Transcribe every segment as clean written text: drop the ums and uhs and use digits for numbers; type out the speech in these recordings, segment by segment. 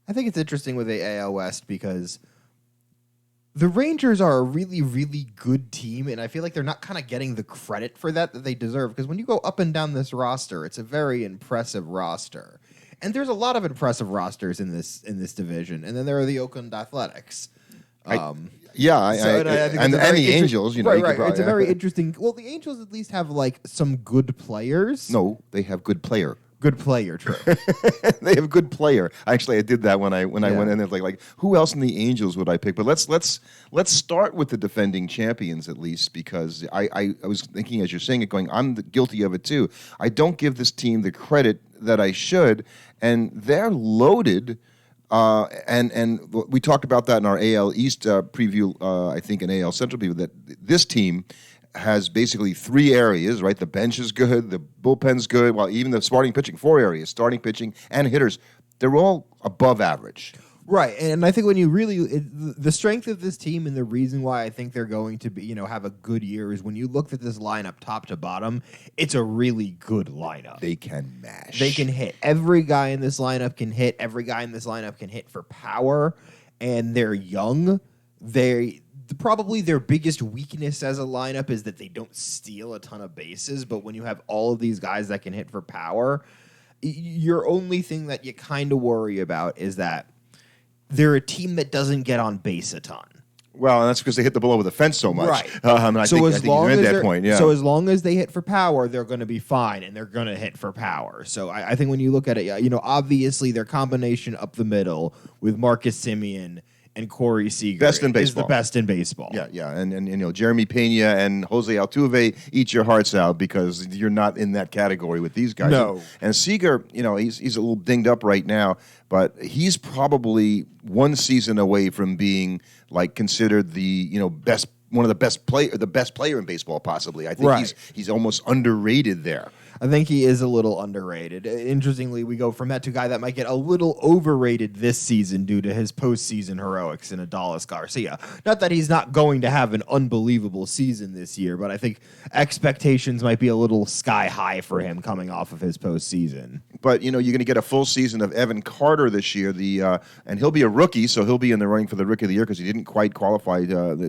I think it's interesting with the AL West because the Rangers are a really, really good team, and I feel like they're not kind of getting the credit for that they deserve. Because when you go up and down this roster, it's a very impressive roster, and there's a lot of impressive rosters in this division. And then there are the Oakland Athletics. And the Angels, right. It's a very interesting. Well, the Angels at least have like some good players. No, they have good player. Good player, true. They have good player. Actually, I did that when I went in. It's like who else in the Angels would I pick? But let's start with the defending champions at least, because I was thinking as you're saying it, going, I'm guilty of it too. I don't give this team the credit that I should, and they're loaded. And we talked about that in our AL East preview. I think in AL Central preview that this team has basically three areas, right? The bench is good, the bullpen's good, well, even the starting pitching, 4 areas, starting pitching and hitters, they're all above average. Right, and I think when you the strength of this team and the reason why I think they're going to be, have a good year is when you look at this lineup top to bottom, it's a really good lineup. They can mash. They can hit. Every guy in this lineup can hit. Every guy in this lineup can hit for power, and they're young. Probably their biggest weakness as a lineup is that they don't steal a ton of bases, but when you have all of these guys that can hit for power, your only thing that you kind of worry about is that they're a team that doesn't get on base a ton. Well, and that's because they hit the ball over the fence so much. Right. I think you're at that point, yeah. So as long as they hit for power, they're going to be fine, and they're going to hit for power. So I think when you look at it, obviously their combination up the middle with Marcus Semien and Corey Seager is the best in baseball. Yeah. And Jeremy Pena and Jose Altuve eat your hearts out because you're not in that category with these guys. No. And Seager, he's a little dinged up right now, but he's probably one season away from being considered the best, one of the best player in baseball possibly. I think he's almost underrated there. I think he is a little underrated. Interestingly, we go from that to a guy that might get a little overrated this season due to his postseason heroics in Adolis Garcia. Not that he's not going to have an unbelievable season this year, but I think expectations might be a little sky high for him coming off of his postseason. But, you're going to get a full season of Evan Carter this year, and he'll be a rookie, so he'll be in the running for the Rookie of the Year because he didn't quite qualify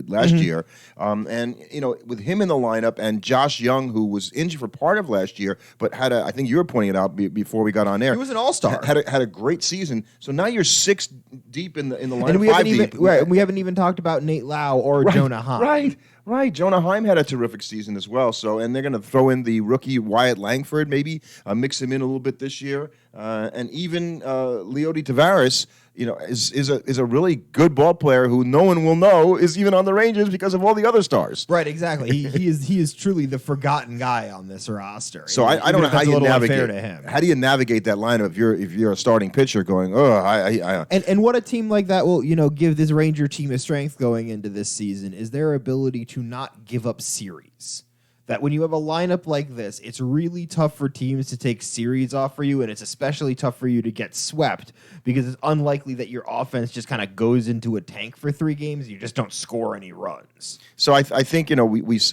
last year. And with him in the lineup and Josh Young, who was injured for part of last year, but I think you were pointing it out before we got on air. He was an all-star. Had a great season. So now you're 6 deep in the lineup, and we 5 deep. We haven't even talked about Nate Lau or Jonah Heim. Right. Jonah Heim had a terrific season as well. So, and they're going to throw in the rookie Wyatt Langford, maybe mix him in a little bit this year, and even Leody Taveras. Is a really good ball player who no one will know is even on the Rangers because of all the other stars. Right, exactly. he is truly the forgotten guy on this roster. So I don't know how you navigate. To him. How do you navigate that lineup if you're a starting pitcher going, And what a team like that will give this Ranger team a strength going into this season is their ability to not give up series. That when you have a lineup like this, it's really tough for teams to take series off for you, and it's especially tough for you to get swept because it's unlikely that your offense just kind of goes into a tank for 3 games and you just don't score any runs. So I think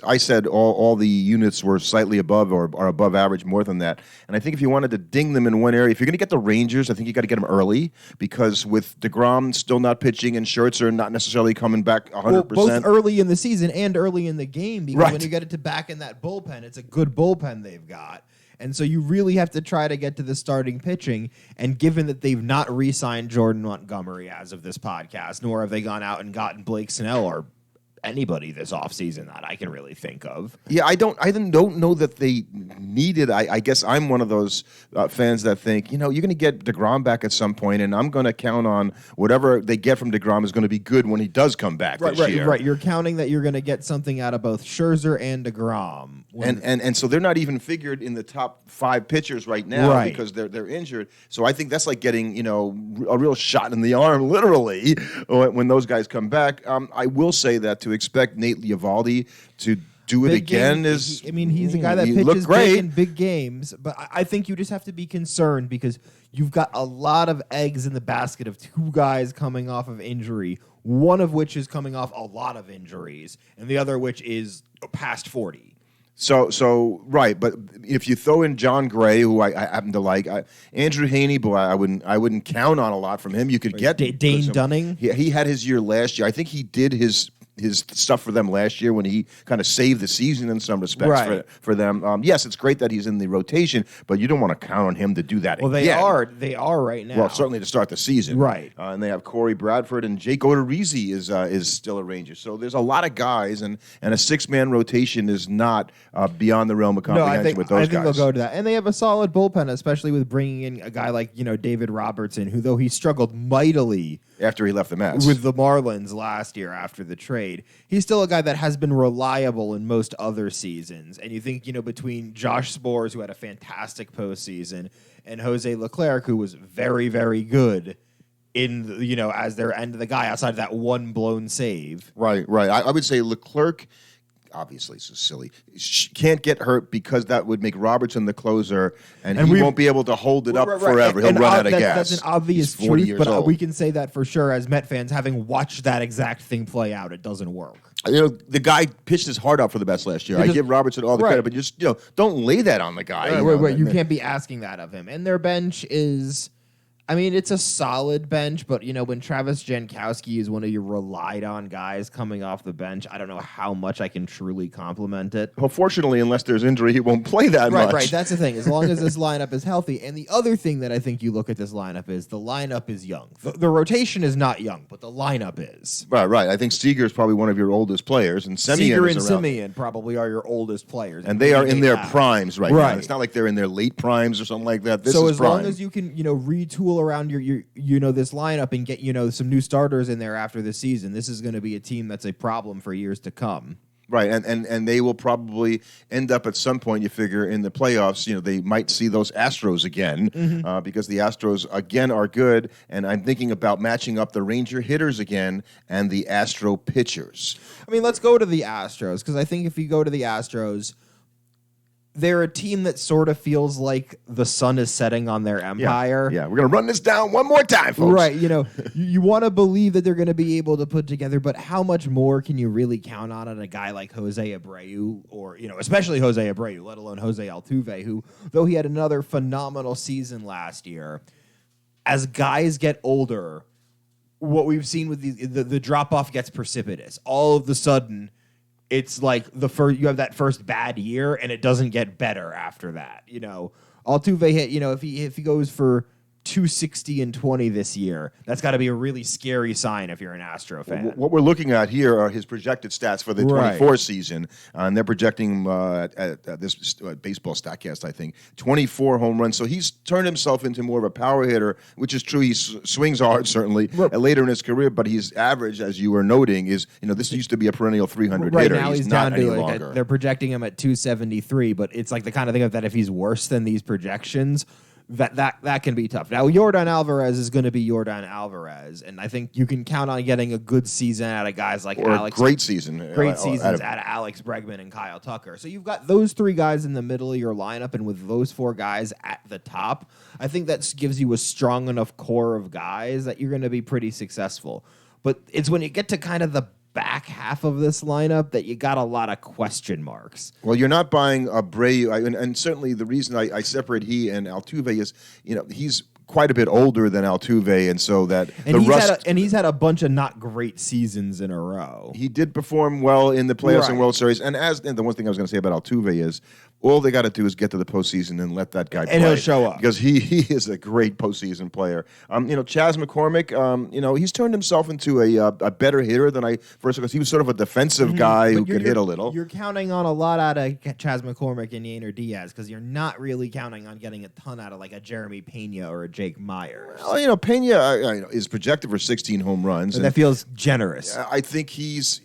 I said all the units were slightly above or are above average, more than that. And I think if you wanted to ding them in one area, if you're going to get the Rangers, I think you got to get them early because with DeGrom still not pitching and Scherzer not necessarily coming back 100%. Well, both early in the season and early in the game because when you get it to back in that bullpen, it's a good bullpen they've got. And so you really have to try to get to the starting pitching. And given that they've not re-signed Jordan Montgomery as of this podcast, nor have they gone out and gotten Blake Snell or anybody this offseason that I can really think of. Yeah, I don't know that they needed. I guess I'm one of those fans that think, you're going to get DeGrom back at some point, and I'm going to count on whatever they get from DeGrom is going to be good when he does come back this year. Right. You're counting that you're going to get something out of both Scherzer and DeGrom. And so they're not even figured in the top 5 pitchers right now because they're injured. So I think that's like getting, a real shot in the arm, literally, when those guys come back. I will say that to expect Nate Eovaldi to do it again is... he's a guy that pitches big in big games, but I think you just have to be concerned because you've got a lot of eggs in the basket of 2 guys coming off of injury, one of which is coming off a lot of injuries, and the other which is past 40. So right, but if you throw in John Gray, who I happen to like, Andrew Haney, boy, I wouldn't count on a lot from him. You could get Dane Dunning. He had his year last year. I think he did his stuff for them last year when he kind of saved the season in some respects Right. for them. Yes, it's great that he's in the rotation, but you don't want to count on him to do that. Well, again. they are right now. Well, certainly to start the season, Right. And they have Corey Bradford and Jake Odorizzi is still a Ranger. So there's a lot of guys, and a 6-man rotation is not beyond the realm of comprehension with those guys. I think they'll go to that, and they have a solid bullpen, especially with bringing in a guy like David Robertson, who though he struggled mightily after he left the Mets with the Marlins last year after the trade, he's still a guy that has been reliable in most other seasons. And you think, between Josh Sborz, who had a fantastic postseason, and Jose Leclerc, who was very, very good as their end of the guy outside of that one blown save. Right. I would say Leclerc, obviously, so silly, can't get hurt because that would make Robertson the closer, and he won't be able to hold it up forever. He'll run out of gas. That's an obvious He's 40 truth, years but old. we can say that for sure as Met fans, having watched that exact thing play out. It doesn't work. The guy pitched his heart out for the Mets last year. I give Robertson all the credit, but just don't lay that on the guy. You can't be asking that of him. And their bench is, it's a solid bench, but when Travis Jankowski is one of your relied on guys coming off the bench, I don't know how much I can truly compliment it. Well, fortunately, unless there's injury, he won't play that much. Right. That's the thing. As long as this lineup is healthy. And the other thing that I think you look at this lineup is the lineup is young. The rotation is not young, but the lineup is. Right. I think Seager is probably one of your oldest players, and Semien Seager and is around. Semien probably are your oldest players, and they are in their primes right now. It's not like they're in their late primes or something like that. So as long as you can, retool around your this lineup and get some new starters in there after the season, this is going to be a team that's a problem for years to come. Right, and they will probably end up at some point, you figure, in the playoffs. They might see those Astros again because the Astros, again, are good. And I'm thinking about matching up the Ranger hitters again and the Astro pitchers. Let's go to the Astros, because I think if you go to the Astros, they're a team that sort of feels like the sun is setting on their empire. Yeah. We're going to run this down one more time, folks. Right, you want to believe that they're going to be able to put together, but how much more can you really count on a guy like Jose Abreu, or, especially Jose Abreu, let alone Jose Altuve, who, though he had another phenomenal season last year, as guys get older, what we've seen with the drop-off gets precipitous. All of a sudden, it's like you have that first bad year, and it doesn't get better after that. Altuve hit. If he goes for 260 and 20 this year, that's got to be a really scary sign if you're an Astro fan. What we're looking at here are his projected stats for the 24 season, and they're projecting at this baseball Statcast, I think, 24 home runs. So he's turned himself into more of a power hitter, which is true. He swings hard, certainly, later in his career, but his average, as you were noting, is, this used to be a perennial 300 hitter. Right now he's not down any to longer. They're projecting him at 273, but it's like the kind of thing that if he's worse than these projections, that can be tough. Now, Yordan Alvarez is going to be Yordan Alvarez, and I think you can count on getting a good season out of guys like Alex. Great seasons out of Alex Bregman and Kyle Tucker. So you've got those three guys in the middle of your lineup, and with those four guys at the top, I think that gives you a strong enough core of guys that you're going to be pretty successful. But it's when you get to kind of the back half of this lineup that you got a lot of question marks. Well, you're not buying Abreu, and certainly the reason I separate he and Altuve is, he's quite a bit older than Altuve, and so that he's had a bunch of not great seasons in a row. He did perform well in the playoffs and World Series, and the one thing I was going to say about Altuve is, all they got to do is get to the postseason and let that guy play. And he'll show up. Because he is a great postseason player. Chas McCormick, he's turned himself into a better hitter than I first, because he was sort of a defensive guy who could hit a little. You're counting on a lot out of Chas McCormick and Yainer Diaz, because you're not really counting on getting a ton out of like a Jeremy Pena or a Jake Myers. Well, Pena is projected for 16 home runs. And that feels generous. I think he's,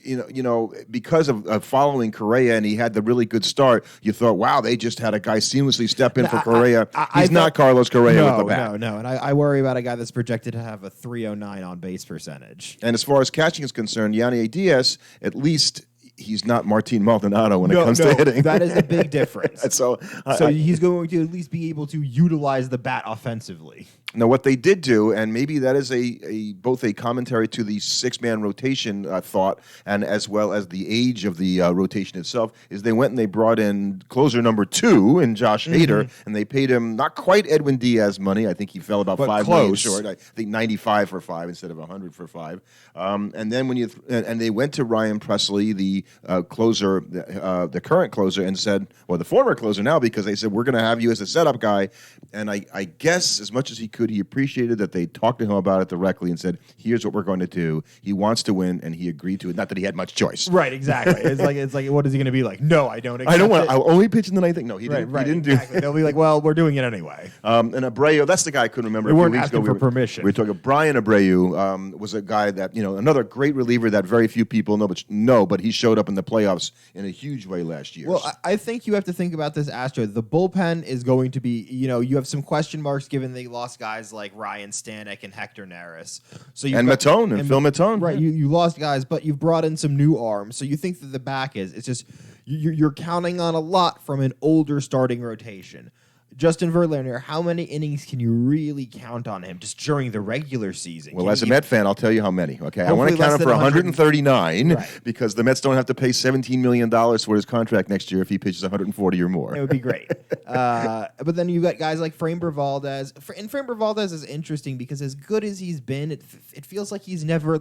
because of following Correa, and he had the really good start, you thought, wow, they just had a guy seamlessly step in for Correa. He's not Carlos Correa with the bat. No. And I worry about a guy that's projected to have a 309 on base percentage. And as far as catching is concerned, Yainer Diaz, at least he's not Martin Maldonado when it comes to hitting. That is a big difference. So he's going to at least be able to utilize the bat offensively. Now, what they did do, and maybe that is both a commentary to the six-man rotation thought, and as well as the age of the rotation itself, is they went and they brought in closer number 2 in Josh Hader, and they paid him not quite Edwin Diaz money. I think he fell about $5 million short. I think 95 for 5 instead of 100 for 5. And then and they went to Ryan Presley, the closer, the current closer, and said, or the former closer now, because they said, we're going to have you as a setup guy. And I guess as much as he could, he appreciated that they talked to him about it directly and said, here's what we're going to do. He wants to win, and he agreed to it. Not that he had much choice. Right, exactly. It's like, what is he going to be like? No, I don't accept I don't want. it. I'll only pitch in the ninth inning. No, he didn't. Right, he didn't exactly. do. They'll be like, well, we're doing it anyway. And Abreu, that's the guy I couldn't remember. We weren't weeks asking ago. for permission. We were talking. Brian Abreu was a guy that another great reliever that very few people know, but he showed up in the playoffs in a huge way last year. Well, I think you have to think about this, Astro. The bullpen is going to be, you have some question marks given they lost guys like Ryan Stanek and Hector Neris. So Phil Matone. Right, you lost guys, but you've brought in some new arms. So you think that the back it's just you're counting on a lot from an older starting rotation. Justin Verlander, how many innings can you really count on him just during the regular season? Well, as a Met fan, I'll tell you how many. Okay, I want to count him for 139 because the Mets don't have to pay $17 million for his contract next year if he pitches 140 or more. It would be great. But then you've got guys like Framber Valdez. And Framber Valdez is interesting because as good as he's been, it feels like he's never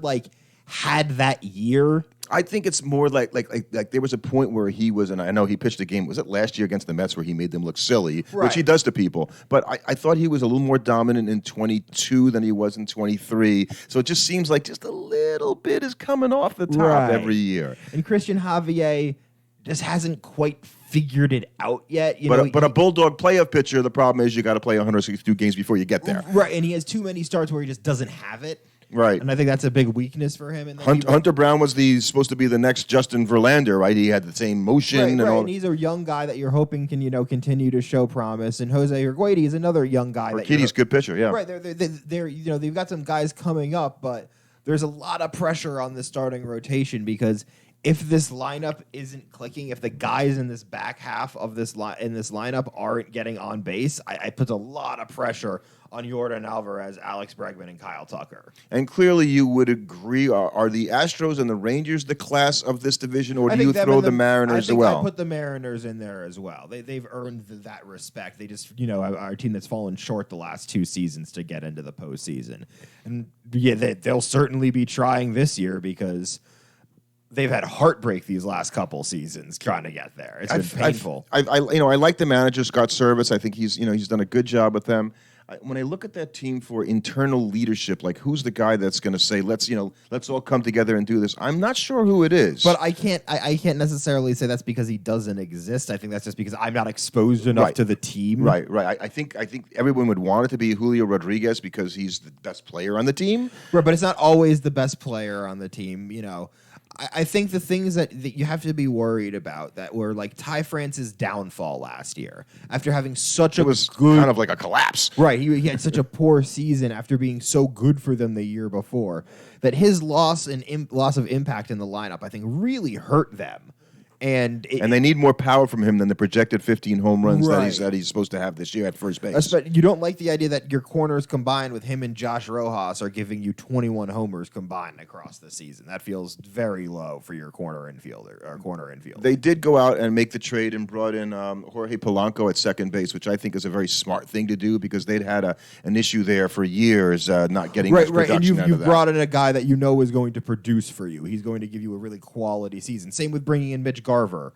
had that year. I think it's more like there was a point where he was, and I know he pitched a game, was it last year against the Mets where he made them look silly, which he does to people. But I thought he was a little more dominant in 22 than he was in 23. So it just seems like just a little bit is coming off the top every year. And Christian Javier just hasn't quite figured it out yet. But a Bulldog playoff pitcher, the problem is you got to play 162 games before you get there. Right, and he has too many starts where he just doesn't have it. Right. And I think that's a big weakness for him. And Hunter Brown was supposed to be the next Justin Verlander, right? He had the same motion. And he's a young guy that you're hoping can, continue to show promise. And Jose Urquidy is another young guy. Urquidy's a good pitcher, yeah. Right. They're they've got some guys coming up, but there's a lot of pressure on the starting rotation because if this lineup isn't clicking, if the guys in this back half of this lineup aren't getting on base, I put a lot of pressure on Yordan Alvarez, Alex Bregman, and Kyle Tucker. And clearly you would agree, are the Astros and the Rangers the class of this division, or do you throw the Mariners as well? I put the Mariners in there as well. They've earned that respect. They just, our team that's fallen short the last 2 seasons to get into the postseason. And yeah, they'll certainly be trying this year because they've had heartbreak these last couple seasons trying to get there. It's been painful. I like the manager, Scott Service. I think he's done a good job with them. When I look at that team for internal leadership, like who's the guy that's going to say, let's all come together and do this? I'm not sure who it is. But I can't necessarily say that's because he doesn't exist. I think that's just because I'm not exposed enough to the team. Right. I think everyone would want it to be Julio Rodriguez because he's the best player on the team. Right, but it's not always the best player on the team, I think the things that you have to be worried about that were like Ty France's downfall last year after having such it was kind of like a collapse. Right, he had such a poor season after being so good for them the year before that his loss of impact in the lineup I think really hurt them. And they need more power from him than the projected 15 home runs that he's supposed to have this year at first base. You don't like the idea that your corners combined with him and Josh Rojas are giving you 21 homers combined across the season. That feels very low for your corner infielder. They did go out and make the trade and brought in Jorge Polanco at second base, which I think is a very smart thing to do because they'd had an issue there for years not getting much production and you've brought in a guy that is going to produce for you. He's going to give you a really quality season. Same with bringing in Mitch Garver.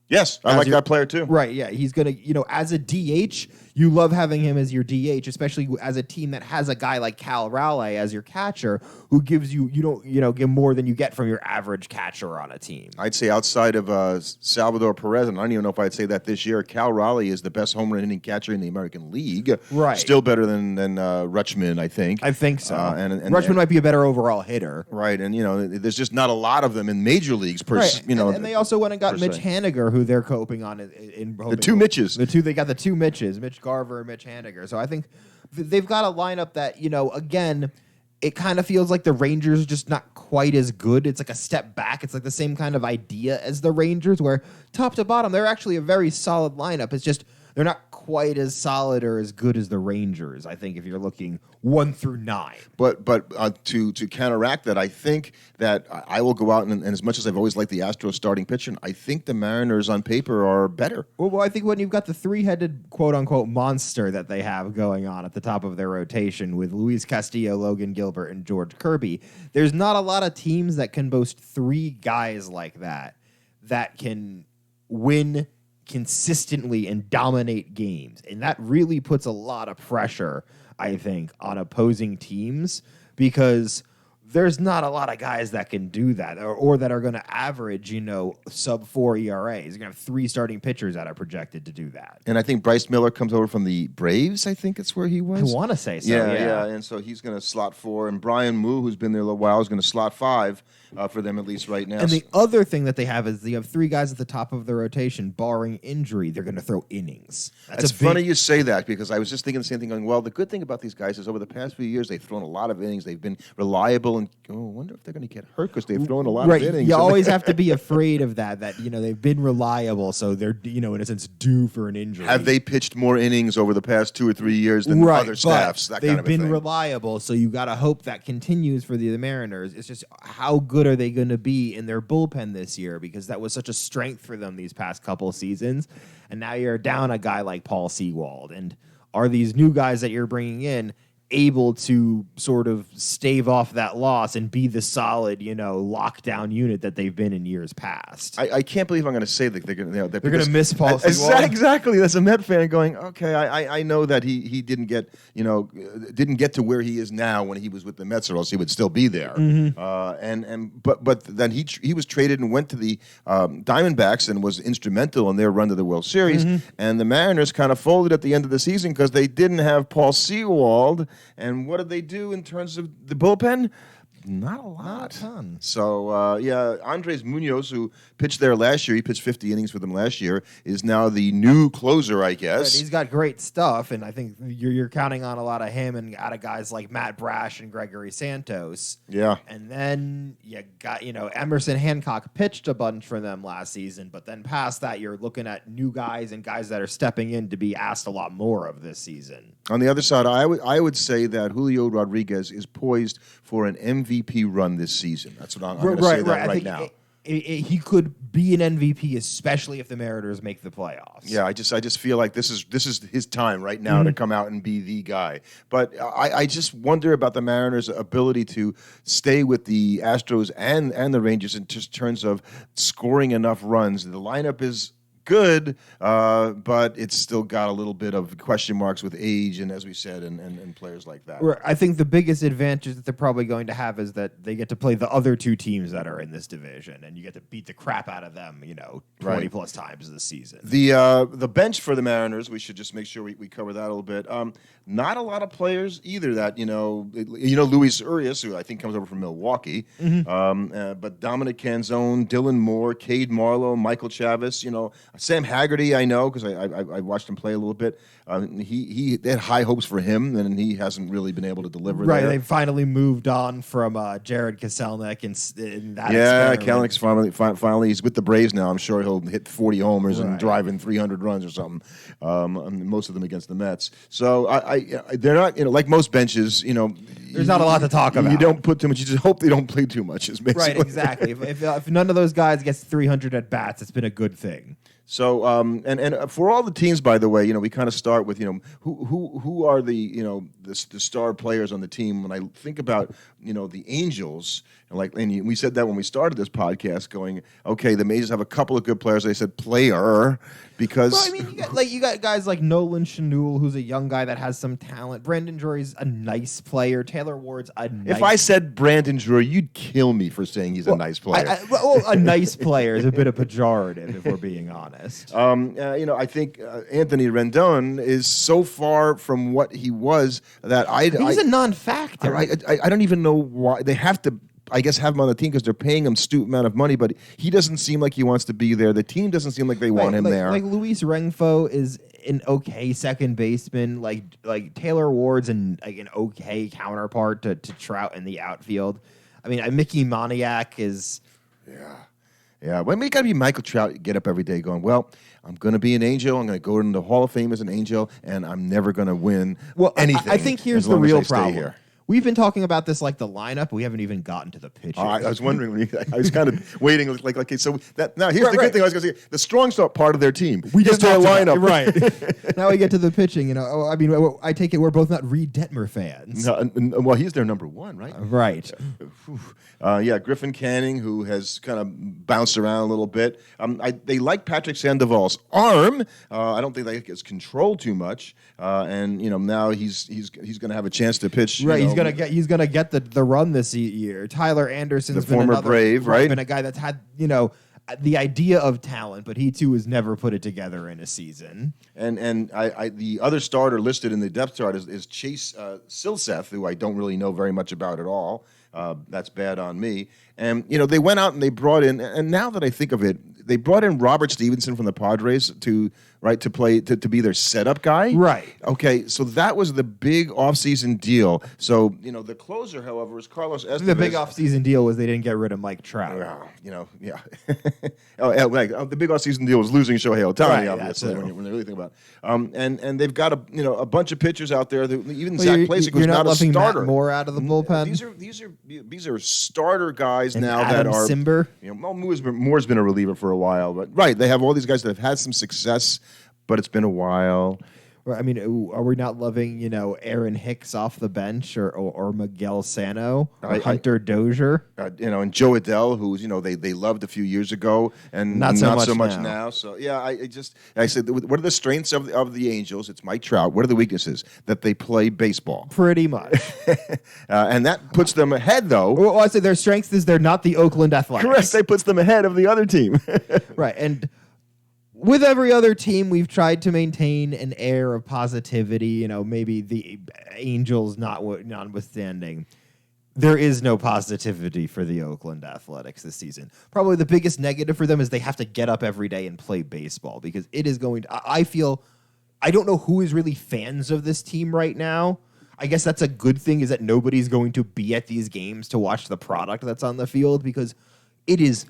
Yes, I like that player too. Right, yeah. He's going to, as a DH, you love having him as your DH, especially as a team that has a guy like Cal Raleigh as your catcher who gives you get more than you get from your average catcher on a team. I'd say outside of Salvador Perez, and I don't even know if I'd say that this year, Cal Raleigh is the best home run hitting catcher in the American League. Right. Still better than Rutschman, I think. I think so. And Rutschman might be a better overall hitter. Right, and there's just not a lot of them in major leagues. And they also went and got Mitch Haniger, who they're coping on in the two Mitches. They got the two Mitches, Mitch Garver and Mitch Haniger. So I think they've got a lineup that, again, it kind of feels like the Rangers are just not quite as good. It's like a step back. It's like the same kind of idea as the Rangers, where top to bottom, they're actually a very solid lineup. It's just they're not quite as solid or as good as the Rangers, I think, if you're looking 1 through 9. But to counteract that, I think that I will go out and as much as I've always liked the Astros starting pitcher, I think the Mariners on paper are better. Well, I think when you've got the three-headed quote-unquote monster that they have going on at the top of their rotation with Luis Castillo, Logan Gilbert, and George Kirby, there's not a lot of teams that can boast 3 guys like that can win consistently and dominate games. And that really puts a lot of pressure, I think, on opposing teams, because there's not a lot of guys that can do that or that are going to average, sub 4 ERAs. You're going to have 3 starting pitchers that are projected to do that. And I think Bryce Miller comes over from the Braves, I think it's where he was. I want to say so, yeah. And so he's going to slot 4. And Brian Moo, who's been there a little while, is going to slot 5 for them, at least right now. And the other thing that they have is you have 3 guys at the top of the rotation, barring injury. They're going to throw innings. It's funny you say that, because I was just thinking the same thing, going, well, the good thing about these guys is over the past few years, they've thrown a lot of innings. They've been reliable, and I wonder if they're going to get hurt because they've thrown a lot of innings. You always have to be afraid of that they've been reliable, so they're, in a sense, due for an injury. Have they pitched more innings over the past 2 or 3 years than other staffs? That kind of a thing. They've been reliable, so you got to hope that continues for the Mariners. It's just, how good are they going to be in their bullpen this year, because that was such a strength for them these past couple seasons, and now you're down a guy like Paul Sewald, and are these new guys that you're bringing in able to sort of stave off that loss and be the solid, lockdown unit that they've been in years past? I can't believe I'm going to say that they're going to miss Paul Sewald. Exactly. That's a Met fan going, okay, I know that he didn't get to where he is now when he was with the Mets, or else he would still be there. Mm-hmm. But then he was traded and went to the Diamondbacks and was instrumental in their run to the World Series. Mm-hmm. And the Mariners kind of folded at the end of the season because they didn't have Paul Sewald. And what did they do in terms of the bullpen? Not a lot. Not a ton. So, Andres Munoz, who pitched there last year, he pitched 50 innings for them last year, is now the new closer, I guess. Right, he's got great stuff, and I think you're counting on a lot of him and out of guys like Matt Brash and Gregory Santos. Yeah. And then you got, Emerson Hancock pitched a bunch for them last season, but then past that, you're looking at new guys and guys that are stepping in to be asked a lot more of this season. On the other side, I would say that Julio Rodriguez is poised for an MVP run this season. That's what I'm going to say right now. He could be an MVP, especially if the Mariners make the playoffs. Yeah, I just feel like this is his time right now to come out and be the guy. But I just wonder about the Mariners' ability to stay with the Astros and the Rangers in just terms of scoring enough runs. The lineup is good, but it's still got a little bit of question marks with age and, as we said, and players like that. I think the biggest advantage that they're probably going to have is that they get to play the other 2 teams that are in this division, and you get to beat the crap out of them, 20 plus times this season. The bench for the Mariners, we should just make sure we cover that a little bit. Not a lot of players either that, Luis Urias, who I think comes over from Milwaukee, but Dominic Canzone, Dylan Moore, Cade Marlowe, Michael Chavis, Sam Haggerty, I know because I watched him play a little bit. They had high hopes for him, and he hasn't really been able to deliver. Right, there. they finally moved on from Jared Kaselnik and that. Yeah, Kaselnik's finally he's with the Braves now. I'm sure he'll hit 40 homers and drive in 300 runs or something. Most of them against the Mets. So they're not like most benches. There's not a lot to talk about. You don't put too much. You just hope they don't play too much. Is basically right, exactly. if none of those guys gets 300 at bats, it's been a good thing. So and for all the teams, by the way, we kind of start with who are the the star players on the team. When I think about the Angels, and we said that when we started this podcast, going okay, the Majors have a couple of good players. They said player because you got guys like Nolan Schanuel, who's a young guy that has some talent. Brandon Drury's a nice player. Taylor Ward's a nice. If I said Brandon Drury, you'd kill me for saying he's a nice player. A nice player is a bit of pejorative if we're being honest. I think Anthony Rendon is so far from what he was that he's a non-factor. I don't even know why they have to I guess, have him on the team because they're paying him stupid amount of money, but he doesn't seem like he wants to be there. The team doesn't seem like they want him there. Like Luis Rengifo is an okay second baseman. Like Taylor Ward's an okay counterpart to Trout in the outfield. I mean, Mickey Moniak is. Yeah. Well, it got to be Michael Trout get up every day going, well, I'm going to be an Angel. I'm going to go into the Hall of Fame as an Angel, and I'm never going to win anything. I think here's the real problem. Here. We've been talking about this like the lineup. We haven't even gotten to the pitching. I was wondering. I was kind of waiting. Okay, so now here's the good thing. I was going to say the strong start part of their team. We just their lineup, right? Now we get to the pitching. I mean, I take it we're both not Reed Detmer fans. No, well, he's their number one, right? Right. Griffin Canning, who has kind of bounced around a little bit. They like Patrick Sandoval's arm. I don't think that gets controlled too much. And now he's going to have a chance to pitch. Right. He's gonna get the run this year. Tyler Anderson's the former Brave, right? Been a guy that's had the idea of talent, but he too has never put it together in a season. And the other starter listed in the depth chart is Chase Silseth, who I don't really know very much about at all. That's bad on me. And they went out and they brought in, and now that I think of it, they brought in Robert Stevenson from the Padres to play to be their setup guy. Right. Okay, so that was the big offseason deal. So the closer, however, is Carlos Estevez. The big offseason deal was they didn't get rid of Mike Trout. Yeah. The big offseason deal was losing Shohei Ohtani, obviously, when they really think about it. And they've got a bunch of pitchers out there. Even Zach Plesac, who's not a starter. Matt Moore out of the bullpen. These are starter guys and now Adam that are. Simber. Moore's been a reliever for a while, but right, they have all these guys that have had some success, but it's been a while. I mean, are we not loving, Aaron Hicks off the bench or Miguel Sano or Hunter Dozier? And Joe Adell, who's, they loved a few years ago and not so much now. So, yeah, I said, what are the strengths of the Angels? It's Mike Trout. What are the weaknesses? That they play baseball. Pretty much. And that puts them ahead, though. Well, I said their strength is they're not the Oakland Athletics. Correct. That puts them ahead of the other team. Right. And with every other team, we've tried to maintain an air of positivity, maybe the Angels notwithstanding. There is no positivity for the Oakland Athletics this season. Probably the biggest negative for them is they have to get up every day and play baseball because it is going to, I don't know who is really fans of this team right now. I guess that's a good thing is that nobody's going to be at these games to watch the product that's on the field because it is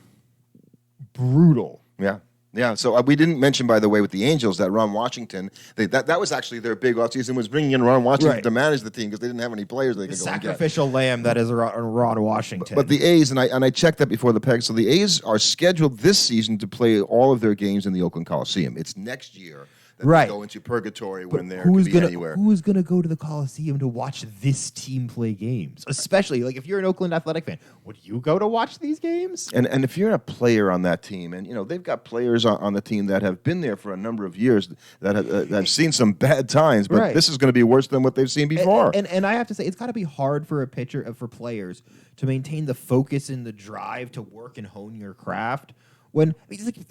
brutal. Yeah. Yeah, so we didn't mention, by the way, with the Angels that Ron Washington, that was actually their big offseason, was bringing in Ron Washington to manage the team because they didn't have any players they could go and get. Sacrificial lamb that is Ron Washington. But the A's, and I checked that before the peg, so the A's are scheduled this season to play all of their games in the Oakland Coliseum. It's next year. They go into purgatory when they're anywhere. Who's going to go to the Coliseum to watch this team play games? Especially, if you're an Oakland Athletic fan, would you go to watch these games? And if you're a player on that team, and they've got players on the team that have been there for a number of years that have seen some bad times, but this is going to be worse than what they've seen before. And I have to say, it's got to be hard for for players to maintain the focus and the drive to work and hone your craft. When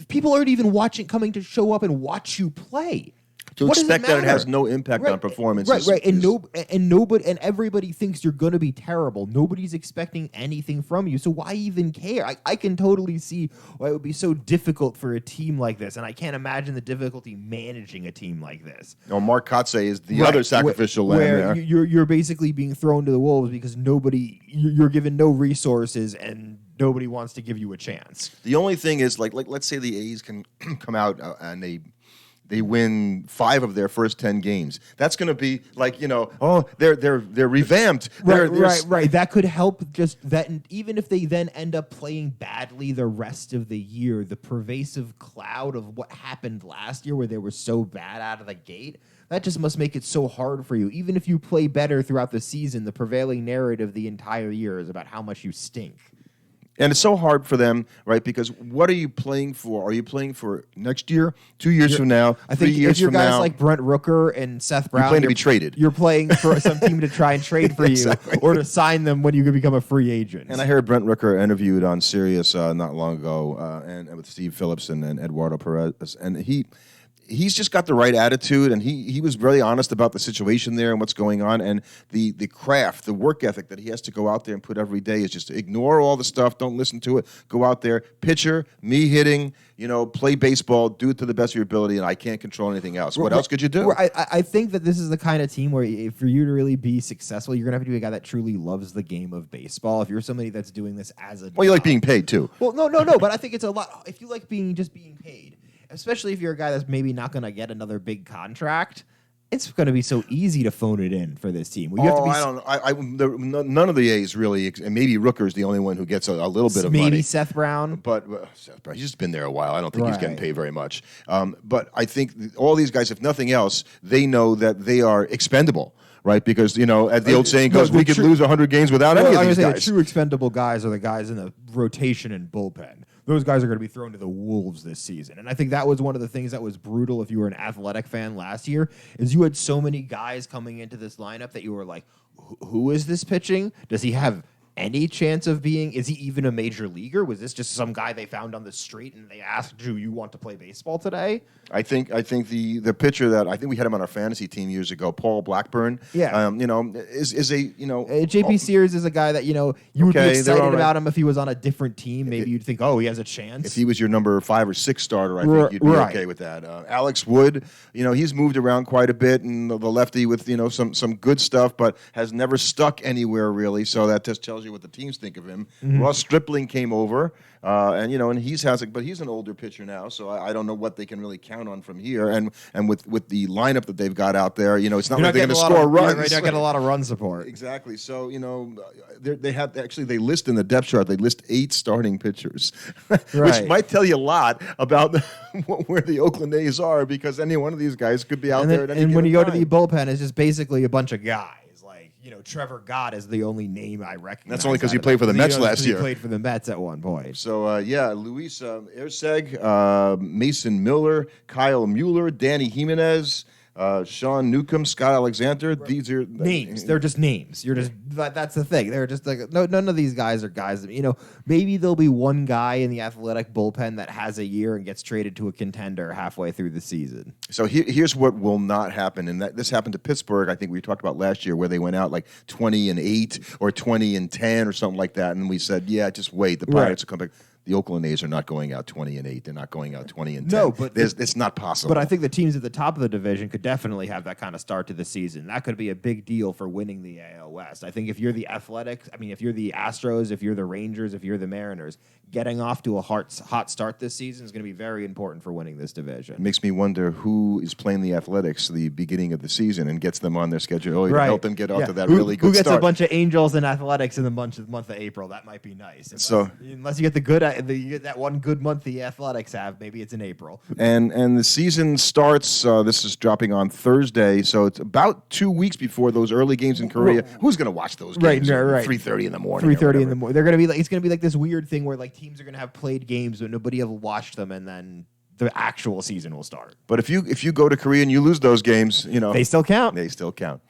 people aren't even coming to show up and watch you play. To expect that it has no impact on performance. Right. And everybody thinks you're going to be terrible. Nobody's expecting anything from you. So why even care? I can totally see why it would be so difficult for a team like this. And I can't imagine the difficulty managing a team like this. Mark Kotsay is the other sacrificial lamb where there. You're basically being thrown to the wolves because you're given no resources and nobody wants to give you a chance. The only thing is, let's say the A's can come out and they win 5 of their first 10 games. That's going to be they're revamped. Right. That could help just that. And even if they then end up playing badly the rest of the year, the pervasive cloud of what happened last year where they were so bad out of the gate, that just must make it so hard for you. Even if you play better throughout the season, the prevailing narrative the entire year is about how much you stink. And it's so hard for them, right? Because what are you playing for? Are you playing for next year, 2 years from now, 3 years from now? If you're guys like Brent Rooker and Seth Brown, you're playing to be traded. You're playing for some team to try and trade for you or to sign them when you can become a free agent. And I heard Brent Rooker interviewed on Sirius not long ago and with Steve Phillips and Eduardo Perez. And he's just got the right attitude, and he was very honest about the situation there and what's going on, and the craft, the work ethic that he has to go out there and put every day is just to ignore all the stuff, don't listen to it, go out there, pitcher, me hitting, play baseball, do it to the best of your ability, and I can't control anything else. What else could you do? I think that this is the kind of team where for you to really be successful, you're going to have to be a guy that truly loves the game of baseball. If you're somebody that's doing this as a Well, you like being paid, too. Well, no, but I think it's a lot. If you like being paid, especially if you're a guy that's maybe not going to get another big contract, it's going to be so easy to phone it in for this team. I don't know. None of the A's really, and maybe Rooker's the only one who gets a little bit of money. Maybe Seth Brown. But Seth Brown, he's just been there a while. I don't think he's getting paid very much. But I think all these guys, if nothing else, they know that they are expendable. Right, because as the old saying goes, we could lose 100 games without any of these guys. The true expendable guys are the guys in the rotation and bullpen. Those guys are going to be thrown to the wolves this season. And I think that was one of the things that was brutal if you were an Athletic fan last year, is you had so many guys coming into this lineup that you were like, who is this pitching? Does he have any chance of is he even a major leaguer? Was this just some guy they found on the street and they asked, do you want to play baseball today? I think the pitcher that I think we had him on our fantasy team years ago, Paul Blackburn. Yeah, is a JP Sears is a guy that you would be excited about him if he was on a different team. Maybe you'd think, he has a chance. If he was your number 5 or 6 starter, I think you'd be okay with that. Alex Wood, he's moved around quite a bit, and the lefty with some good stuff, but has never stuck anywhere really. So that just tells you what the teams think of him. Mm-hmm. Ross Stripling came over, and but he's an older pitcher now, so I don't know what they can really count on from here. And with the lineup that they've got out there, it's not like they're going to score runs. They're not getting a lot of run support. Exactly. So they list in the depth chart. They list 8 starting pitchers, which might tell you a lot about where the Oakland A's are, because any one of these guys could be out there. And when you go to the bullpen, it's just basically a bunch of guys. Trevor Gott is the only name I recognize. That's only because he played for the Mets last year. He played for the Mets at one point. So, Luis Erseg, Mason Miller, Kyle Mueller, Danny Jimenez, Sean Newcomb, Scott Alexander. These are names. They're just names. That's the thing. They're just like none of these guys are guys that, maybe there'll be one guy in the Athletic bullpen that has a year and gets traded to a contender halfway through the season. So here's what will not happen, and this happened to Pittsburgh. I think we talked about last year, where they went out like 20-8 or 20-10 or something like that, and we said, just wait. The Pirates will come back. The Oakland A's are not going out 20-8. They're not going out 20-10. No, but it's not possible. But I think the teams at the top of the division could definitely have that kind of start to the season. That could be a big deal for winning the AL West. I think if you're the Athletics, if you're the Astros, if you're the Rangers, if you're the Mariners, getting off to a hot start this season is going to be very important for winning this division. It makes me wonder who is playing the Athletics the beginning of the season and gets them on their schedule to help them get off to that really good start. Who gets a bunch of Angels and Athletics in the month of April? That might be nice. Unless you get you get that one good month the Athletics have, maybe it's in April. And the season starts. This is dropping on Thursday, so it's about 2 weeks before those early games in Korea. Who's going to watch those games? Right. 3:30 in the morning. 3:30 in the morning. They're going to be it's going to be like this weird thing where teams are going to have played games, but nobody will watch them, and then the actual season will start. But if you go to Korea and you lose those games, they still count. They still count.